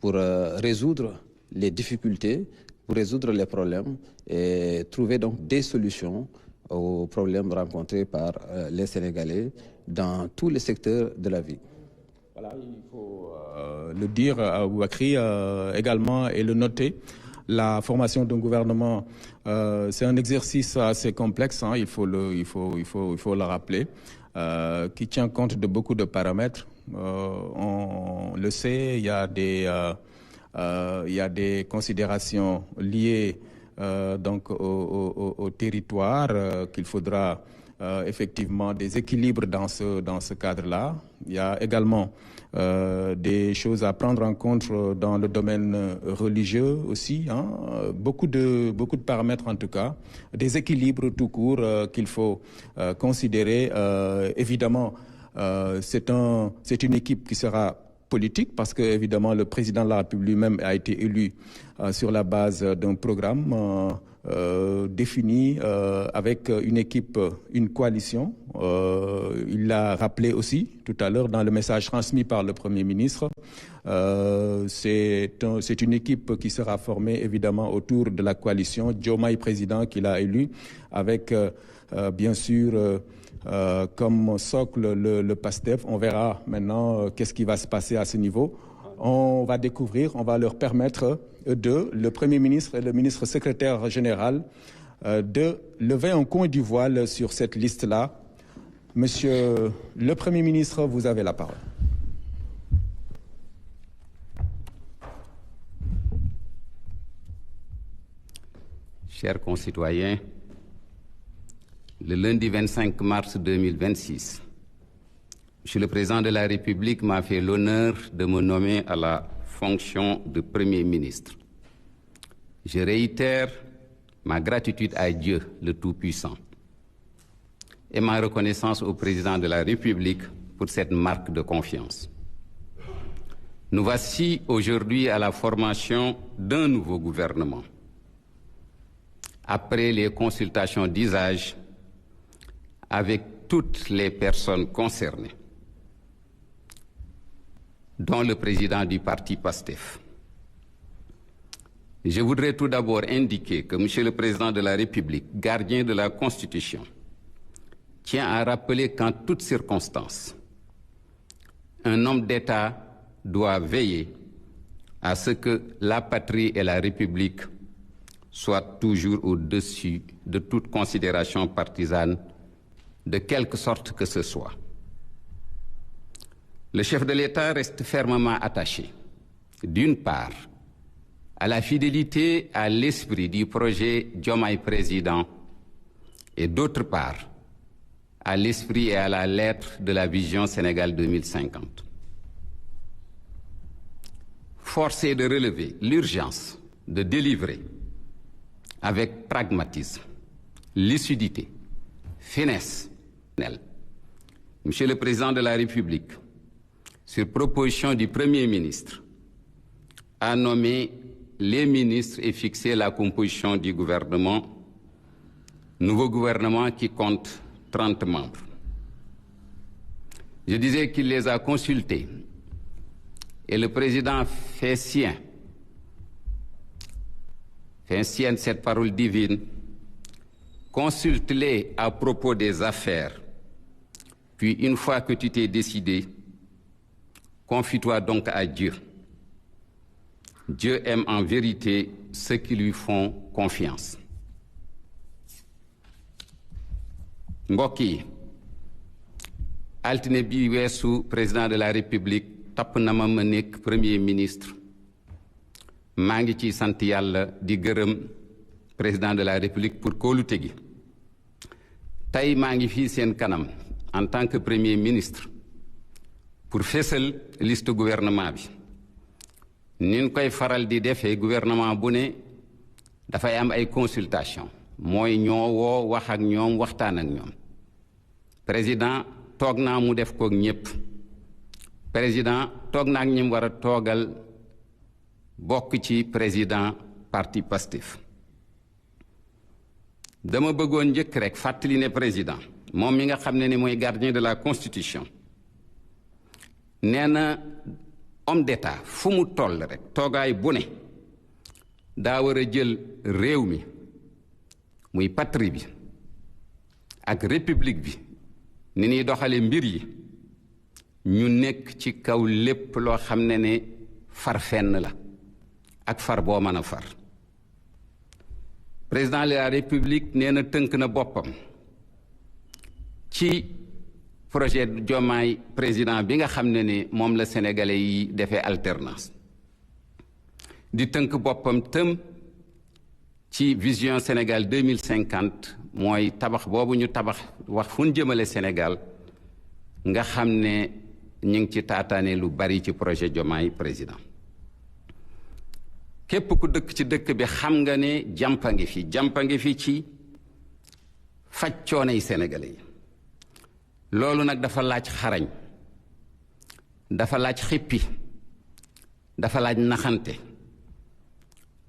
pour résoudre les difficultés, pour résoudre les problèmes et trouver donc des solutions aux problèmes rencontrés par les Sénégalais dans tous les secteurs de la vie. Voilà, il faut le dire à Aboubakry également et le noter. La formation d'un gouvernement, c'est un exercice assez complexe, hein, il faut le rappeler, qui tient compte de beaucoup de paramètres. On le sait, il y a des considérations liées donc au territoire qu'il faudra effectivement des équilibres dans ce cadre-là. Il y a également des choses à prendre en compte dans le domaine religieux aussi, hein. Beaucoup de paramètres en tout cas, des équilibres tout court qu'il faut considérer. Évidemment, c'est une équipe qui sera politique parce que évidemment le président de la République lui-même a été élu sur la base d'un programme défini avec une équipe, une coalition. Il l'a rappelé aussi tout à l'heure dans le message transmis par le Premier ministre. C'est une équipe qui sera formée évidemment autour de la coalition Diomaye président qu'il a élu avec bien sûr comme socle le PASTEF. On verra maintenant qu'est-ce qui va se passer à ce niveau. On va découvrir, on va leur permettre le Premier ministre et le ministre secrétaire général de lever un coin du voile sur cette liste-là. Monsieur le Premier ministre, vous avez la parole. Chers concitoyens, le lundi 25 mars 2026, Monsieur le Président de la République m'a fait l'honneur de me nommer à la fonction de Premier ministre. Je réitère ma gratitude à Dieu, le Tout-Puissant, et ma reconnaissance au Président de la République pour cette marque de confiance. Nous voici aujourd'hui à la formation d'un nouveau gouvernement. Après les consultations d'usage avec toutes les personnes concernées, dont le président du parti PASTEF. Je voudrais tout d'abord indiquer que Monsieur le Président de la République, gardien de la Constitution, tient à rappeler qu'en toutes circonstances, un homme d'État doit veiller à ce que la patrie et la République soient toujours au-dessus de toute considération partisane, de quelque sorte que ce soit. Le chef de l'État reste fermement attaché, d'une part, à la fidélité à l'esprit du projet Diomaye Président et d'autre part, à l'esprit et à la lettre de la vision Sénégal 2050. Force est de relever l'urgence de délivrer avec pragmatisme, lucidité, finesse. Monsieur le Président de la République, sur proposition du Premier ministre, a nommé les ministres et fixé la composition du gouvernement, nouveau gouvernement qui compte 30 membres. Je disais qu'il les a consultés et le président fait sienne cette parole divine, consulte-les à propos des affaires, puis une fois que tu t'es décidé, confie-toi donc à Dieu. Dieu aime en vérité ceux qui lui font confiance. mbokk yi altine bi weesu président de la République tapp na ma nekk premier ministre maa ngi ci sant yàlla di gërëm président de la République pour kóolute gi tey maa ngi fii seen kanam en tant que premier ministre pour fésal liste gouvernement bi nin koy faral di defee gouvernement bu ne dafay am ay consultation mooy ñoo woo wax ak ñoom waxtaan ak ñoom président toog naa mu def koog ñëpp président toog naa ak ñim war a toogal bokk ci président parti PASTEF dama bëggoon njëkk rek fàttali ne président moom mi nga xam ne ni mooy gardien de la constitution nee na homme d'État fu mu toll rek toogaay bu ne daa war a jël réew mi muy patrie bi ak république bi ni ñuy doxale mbir yi ñu nekk ci kaw lépp loo xam ne far fenn la ak far boo mën a far président de la république nee na tënk na boppam ci projet Diomaye président bi nga xam ne moom la sénégalais yi defee alternance di tënk boppam tëm ci vision Sénégal 2050 mooy tabax boobu ñu tabax wax fu ñu jëmale Sénégal nga xam ne ñu ngi ci taataane lu bari ci projet Diomaye président képp ku dëkk ci dëkk bi xam nga ne jàmpa ngi fi ci faj coonay sénégalais yi loolu nag dafa laaj xarañ dafa laaj xippi dafa laaj naxante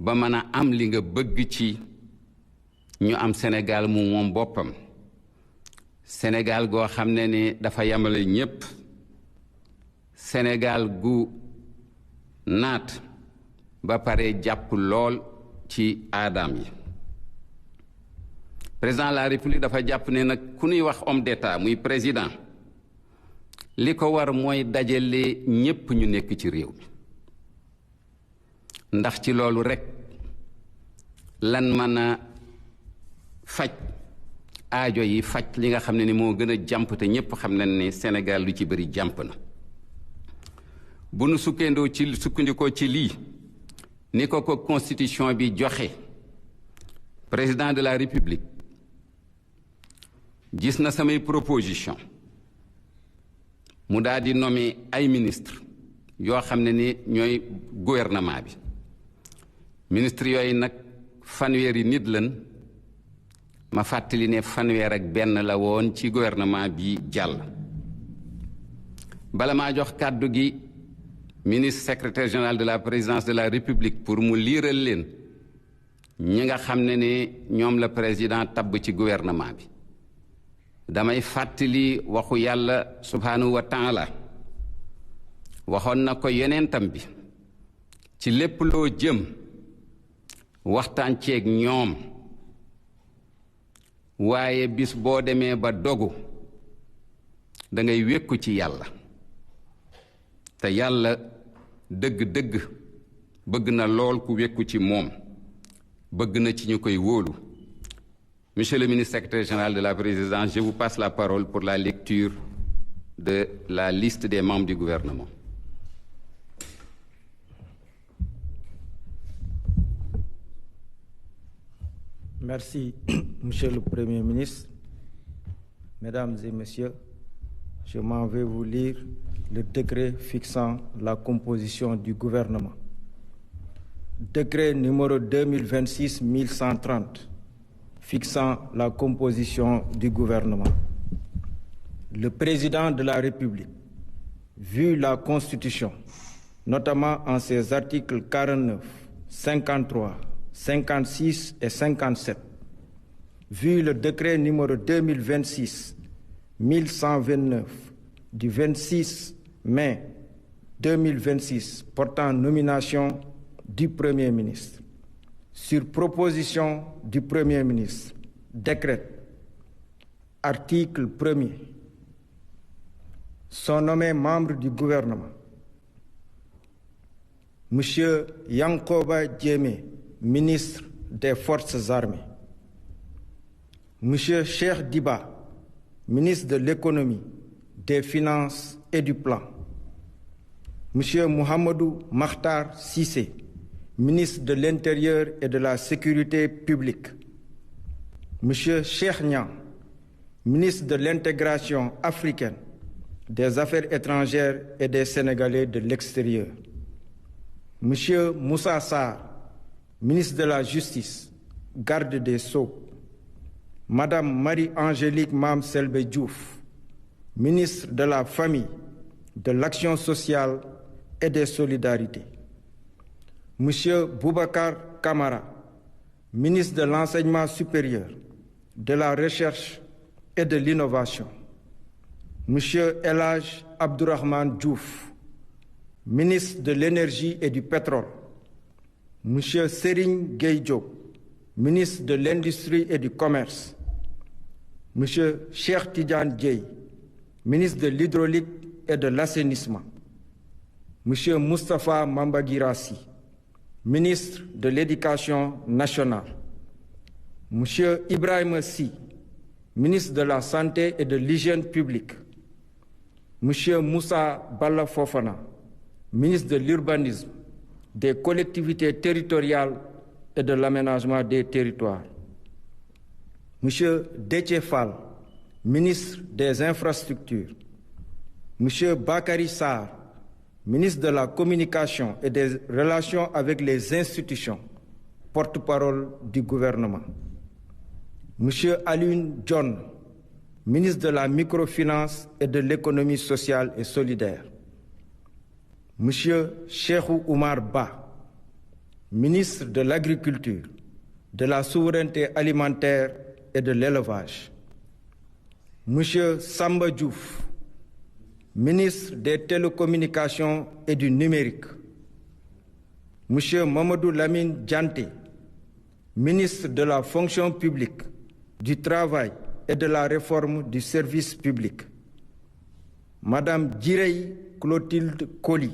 ba mën a am li nga bëgg ci ñu am Sénégal mu moom boppam Sénégal goo xam ne dafa yamale ñépp Sénégal gu naat ba pare jàpp lool ci aadaam yi président de la république dafa jàpp ne nag ku ñuy wax homme d'état muy président li ko war mooy dajale ñépp ñu nekk ci réew mi ndax ci loolu rekk lan mën a faj aajo yi faj li nga xam ne ni moo gën a jàmp te ñépp xam nañ ne Sénégal lu ci bëri jàmp na bu nu sukkandikoo ci lii ni ko constitution bi joxe président de la république gis na samay proposition mu daal di nommer ay ministre yoo xam ne ni ñooy gouvernement bi ministre yooyu nag fanweeri nit lan ma fàttali ne fanweer ak benn la woon ci gouvernement bi jàll bala maa jox kàddu gi ministre secrétaire général de la présidence de la république pour mu liiral leen ñi nga xam ne ñoom la président tabb ci gouvernement bi damay fàttali waxu yàlla subhanahu wa taala waxoon na ko yonentam bi ci lépp loo jëm waxtaan ceeg ñoom waaye bis boo demee ba dogu da ngay wékku ci yàlla te yàlla dëgg-dëgg bëgg na lool ku wékku ci moom bëgg na ci ñu koy wóolu. Monsieur le ministre secrétaire général de la présidence, je vous passe la parole pour la lecture de la liste des membres du gouvernement. Merci, Monsieur le Premier ministre. Mesdames et Messieurs, je m'en vais vous lire le décret fixant la composition du gouvernement. Décret numéro 2026-1130 fixant la composition du gouvernement. Le président de la République, vu la Constitution, notamment en ses articles 49, 53, 56 et 57, vu le décret numéro 2026-1129 du 26 mai 2026 portant nomination du Premier ministre, sur proposition du Premier ministre, décrète, article 1er, sont nommés membres du gouvernement. Monsieur Yankoba Diémé, ministre des Forces armées. Monsieur Cheikh Diba, ministre de l'économie, des finances et du plan. Monsieur Mohamedou Makhtar Cissé, ministre de l'Intérieur et de la Sécurité publique. Monsieur Cheikh Niang, ministre de l'Intégration africaine, des Affaires étrangères et des Sénégalais de l'extérieur. Monsieur Moussa Sarr, ministre de la Justice, garde des Sceaux. Madame Marie-Angélique Mame Selbe Diouf, ministre de la Famille, de l'Action sociale et des Solidarités. Monsieur Boubacar Camara, ministre de l'Enseignement supérieur, de la Recherche et de l'Innovation. Monsieur El Hadj Abdourahmane Diouf, ministre de l'Énergie et du Pétrole, M. Serigne Gueye Diop, ministre de l'Industrie et du Commerce, M. Cheikh Tidiane Dièye, ministre de l'Hydraulique et de l'Assainissement, M. Moustapha Mamba Guirassy, ministre de l'Éducation nationale, M. Ibrahima Sy, ministre de la Santé et de l'Hygiène publique, M. Moussa Balla Fofana, ministre de l'Urbanisme, des collectivités territoriales et de l'aménagement des territoires, M. Déthié Fall, ministre des Infrastructures, M. Bakary Sarr, ministre de la Communication et des Relations avec les institutions, porte-parole du gouvernement, M. Alioune John, ministre de la Microfinance et de l'Économie sociale et solidaire, M. Cheikhou Oumar Ba, ministre de l'Agriculture, de la Souveraineté alimentaire et de l'Élevage, M. Samba Diouf, ministre des Télécommunications et du Numérique, M. Mamadou Lamine Dianté, ministre de la Fonction publique, du Travail et de la Réforme du service public, Madame Djirey Clotilde Coly,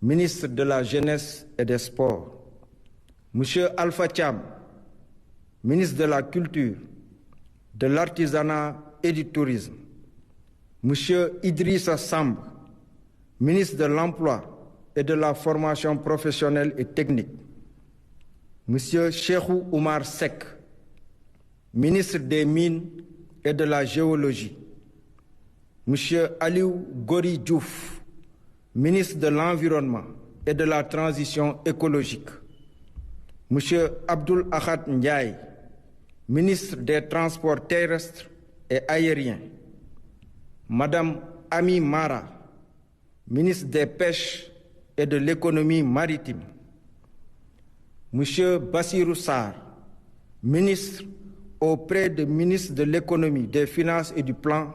ministre de la Jeunesse et des Sports, M. Alpha Thiam, ministre de la Culture, de l'Artisanat et du Tourisme, M. Idrissa Samb, ministre de l'Emploi et de la Formation professionnelle et technique, M. Cheikhou Oumar Seck, ministre des Mines et de la Géologie, M. Aliou Gori Diouf, ministre de l'Environnement et de la Transition écologique, M. Abdoul Ahad Ndiaye, ministre des Transports terrestres et aériens, Madame Ami Mara, ministre des Pêches et de l'Économie maritime, M. Bassirou Sarr, ministre auprès du ministre de l'Économie, des Finances et du Plan,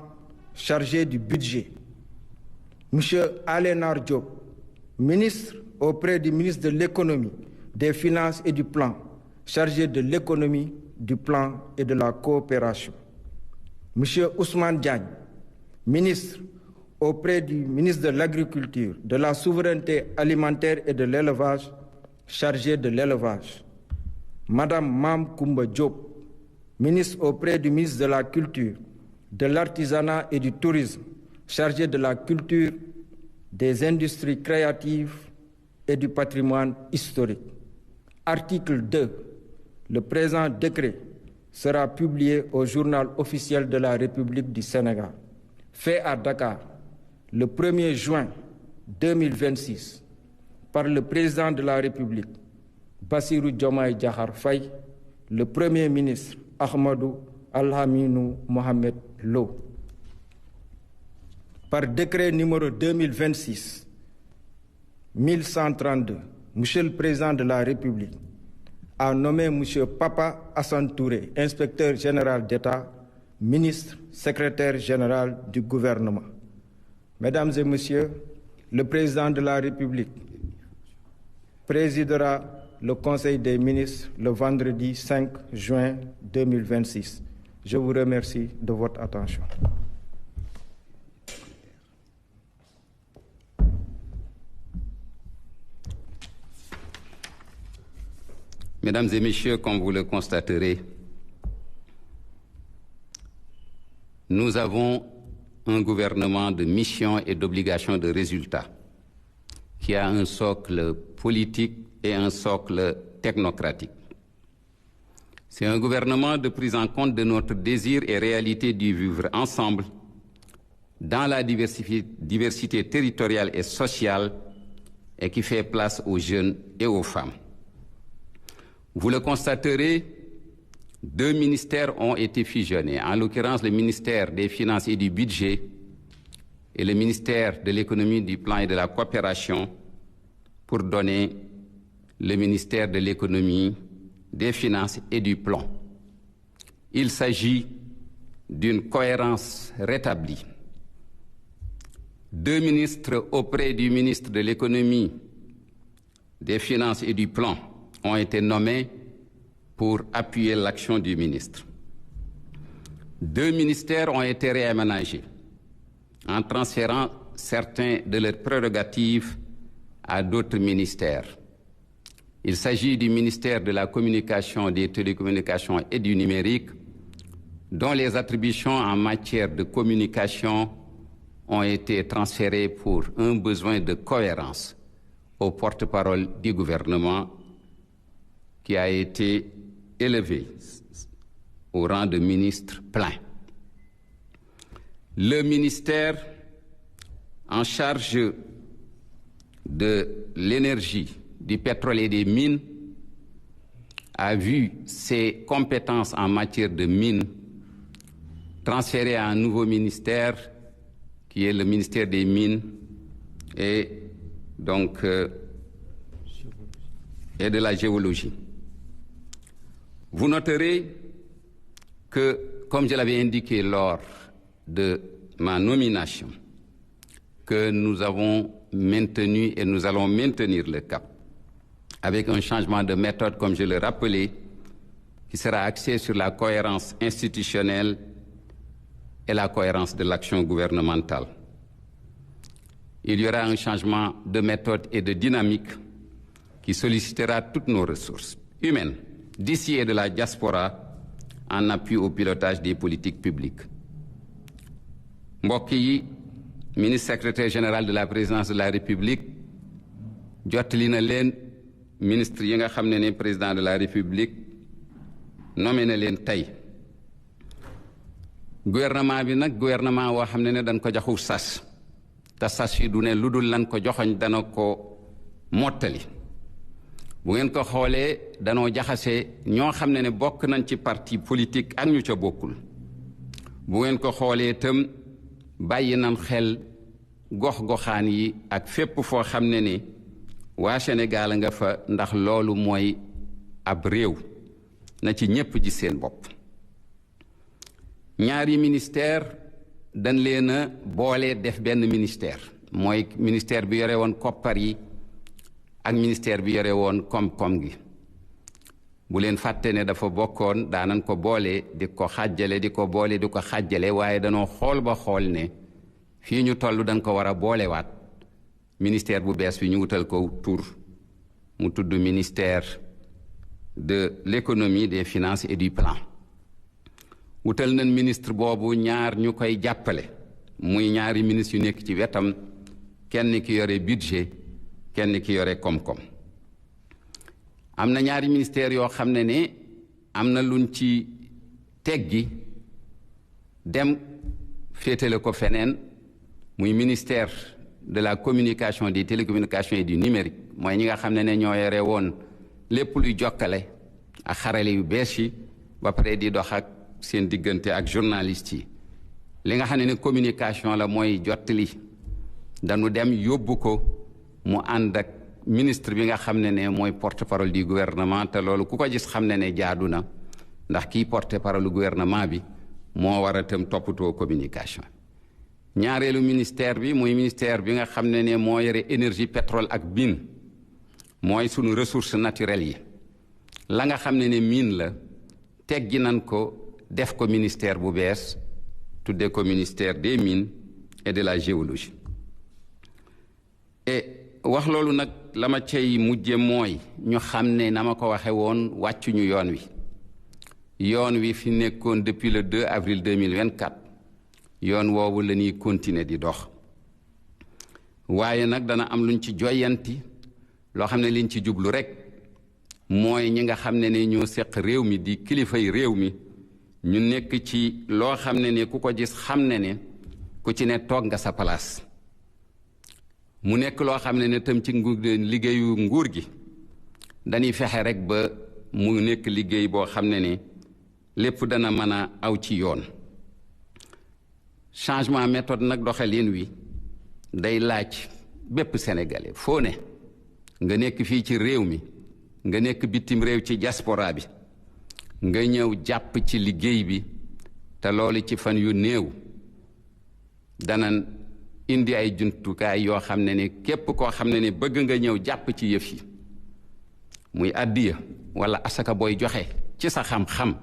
chargé du budget, M. Alénar Diop, ministre auprès du ministre de l'Économie, des Finances et du Plan, chargé de l'économie, du plan et de la coopération, M. Ousmane Diagne, ministre auprès du ministre de l'Agriculture, de la Souveraineté alimentaire et de l'Élevage, chargé de l'élevage, Madame Mam Koumba Diop, ministre auprès du ministre de la Culture, de l'Artisanat et du Tourisme, chargé de la culture, des industries créatives et du patrimoine historique. Article 2. Le présent décret sera publié au journal officiel de la République du Sénégal. Fait à Dakar le 1er juin 2026 par le président de la République, Bassirou Diomaye Diakhar Faye, le Premier ministre Ahmadou Alhaminou Mohamed Lo. Par décret numéro 2026-1132, Monsieur le Président de la République a nommé M. Papa Hassan Touré, inspecteur général d'État, ministre, secrétaire général du gouvernement. Mesdames et Messieurs, le Président de la République présidera le Conseil des ministres le vendredi 5 juin 2026. Je vous remercie de votre attention. Mesdames et Messieurs, comme vous le constaterez, nous avons un gouvernement de mission et d'obligation de résultat qui a un socle politique et un socle technocratique. C'est un gouvernement de prise en compte de notre désir et réalité du vivre ensemble dans la diversité territoriale et sociale et qui fait place aux jeunes et aux femmes. Vous le constaterez, 2 ministères ont été fusionnés, en l'occurrence le ministère des Finances et du Budget et le ministère de l'Économie, du Plan et de la Coopération pour donner le ministère de l'Économie, des Finances et du Plan. Il s'agit d'une cohérence rétablie, 2 ministres auprès du ministre de l'économie, des finances et du plan ont été nommés pour appuyer l'action du ministre. 2 ministères ont été réaménagés en transférant certains de leurs prérogatives à d'autres ministères. Il s'agit du ministère de la Communication, des Télécommunications et du Numérique, dont les attributions en matière de communication ont été transférées pour un besoin de cohérence au porte-parole du gouvernement qui a été élevé au rang de ministre plein. Le ministère en charge de l'énergie, du pétrole et des mines a vu ses compétences en matière de mines transférées à un nouveau ministère qui est le ministère des Mines et donc et de la Géologie. Vous noterez que, comme je l'avais indiqué lors de ma nomination, que nous avons maintenu et nous allons maintenir le cap avec un changement de méthode, comme je le rappelais, qui sera axé sur la cohérence institutionnelle et la cohérence de l'action gouvernementale. Il y aura un changement de méthode et de dynamique qui sollicitera toutes nos ressources humaines, d'ici et de la diaspora, en appui au pilotage des politiques publiques. mbokk yi, ministre secrétaire général de la présidence de la République jottali na leen ministre yi nga xam ne président de la République nommé na leen tey. Gouvernement bi nag gouvernement woo xam ne dañ ko joxu sas te sas yi du ne lu dul lan ko joxoñ dana ko mottali. bu ngeen ko xoolee danoo jaxase ñoo xam ne bokk nañ ci parti politique ak ñu ca bokkul. bu ngeen ko xoolee itam bàyyi nañ xel gox-goxaan yi ak fépp foo xam ne waa Sénégal nga fa, ndax loolu mooy ab réew na ci ñépp ji seen bopp. ñaari ministère dañ leen a boole def benn ministère, mooy ministère bi yore woon koppar yi ak ministère bi yore woon koom-koom gi. bu leen fàtte ne dafa bokkoon daanan ko boole di ko xàjjale di ko boole di ko xàjjale, waaye danoo xool ba xool ne fii ñu toll dañ ko war a boolewaat. ministère bu bees bi ñu wutal ko tur mu tudd ministère de l'économie, des finances et du plan. wutal nañ ministre boobu ñaar ñu koy jàppale, muy ñaari ministre yu nekk ci wetam, kenn ki yore budget, kenn ki yore koom-koom. am na ñaari ministère yoo xam ne am na luñ ci teggi dem féetale ko feneen, muy ministère de la communication, des télécommunications et du numérique, mooy ñi nga xam ne ñoo yore woon lépp luy jokkale ak xarale yu bees yi ba pare di dox ak seen diggante ak journaliste yi. li nga xam ne communication la mooy jottali, dañu dem yóbbu ko mu ànd ak ministre bi nga xam ne mooy porte-parole du gouvernement, te loolu ku ko gis xam ne jaadu na, ndax kii porte-parole du gouvernement bi moo war a tam toppatoo communication. ñaareelu ministère bi muy ministère bi nga xam ne moo yore énergie, pétrole ak mine, mooy sunu ressources naturelles yi. la nga xam ne mine la teggi nan ko def ko ministère bu bees tudde ko ministère des mines et de la géologie. et wax loolu nag la ma cay mujje mooy ñu xam ne na ma ko waxe woon wàccuñu yoon wi fi nekkoon depuis le 2 avril 2024 yoon woowu la ñuy continuer di dox. waaye nag dana am luñ ci joyanti loo xam ne liñ ci jublu rek mooy ñi nga xam ne ñoo seq réew mi di kilifay réew mi ñu nekk ci loo xam ne ku ko gis xam ne ku ci ne toog nga sa place. mu nekk loo xam ne tam ci liggéeyu nguur gi dañuy fexe rek ba mu nekk liggéey boo xam ne lépp dana mën a aw ci yoon. changement méthode nag doxalin wi day laaj bépp sénégalais foo ne nga nekk fii ci réew mi nga nekk bitim réew ci diaspora bi nga ñëw jàpp ci liggéey bi te loolu ci fan yu néew danan indi ay jumtukaay yoo xam ne ni képp koo xam ne ni bëgg nga ñëw jàpp ci yëf yi muy addiya wala asaka booy joxe ci sa xam-xam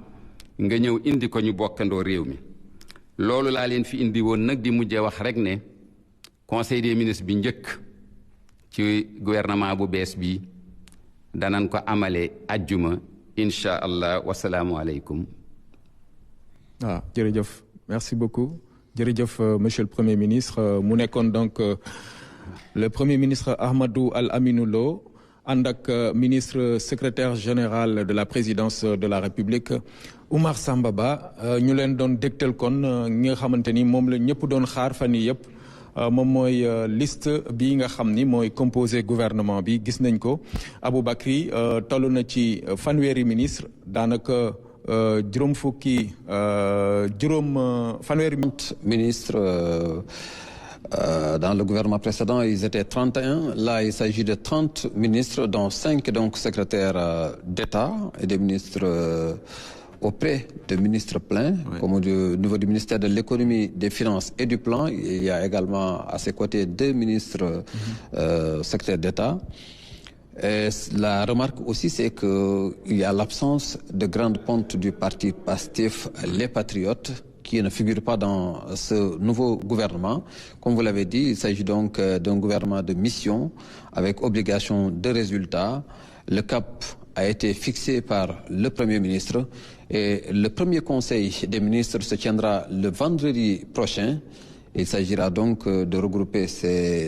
nga ñëw indi ko ñu bokkandoo réew mi. loolu laa leen fi indi woon nag di mujjee wax rek ne conseil des ministres bi njëkk ci gouvernement bu bees bi danañ ko amale ajjuma incha allah wasalaamu aleykum. jërëjëf merci beaucoup jërëjëf monsieur le premier ministre mu nekkoon donc le premier ministre Ahmadou Al Aminou Lo ànd ak ministre secrétaire général de la présidence de la République Oumar Samba Ba ñu leen doon dégtal kon ñi nga xamante ni moom la ñëpp doon xaar fan yii yëpp moom mooy liste bi nga xam ni mooy composé gouvernement bi gis nañ ko Aboubacry toll na ci fanweeri ministre daanaka juróom fukki fanweeri ministre. Dans le gouvernement précédent, ils étaient 31. Là, il s'agit de 30 ministres, dont 5 donc secrétaires d'État et des ministres auprès de ministres pleins, comme au niveau du ministère de l'économie, des finances et du plan. Il y a également à ses côtés 2 ministres secrétaires d'État. Et la remarque aussi, c'est qu'il y a l'absence de grande ponte du parti PASTEF, les Patriotes, qui ne figure pas dans ce nouveau gouvernement. Comme vous l'avez dit, il s'agit donc d'un gouvernement de mission avec obligation de résultat. Le cap a été fixé par le Premier ministre et le premier conseil des ministres se tiendra le vendredi prochain. Il s'agira donc de regrouper,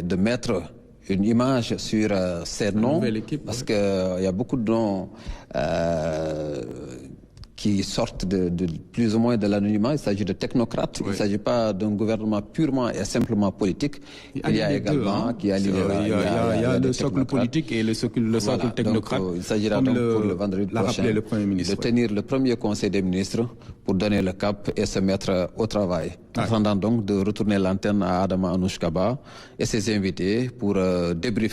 de mettre une image sur ces noms, parce qu'il y a beaucoup de noms qui sortent de plus ou moins de l'anonymat. Il s'agit de technocrates. Il ne s'agit pas d'un gouvernement purement et simplement politique. Il y a également il y a le socle politique et le socle technocrate. Donc, il s'agira donc pour le vendredi prochain le Premier ministre, de tenir le premier conseil des ministres pour donner le cap et se mettre au travail. Attendant donc de retourner l'antenne à Adama Anouchkaba et ses invités pour débriefer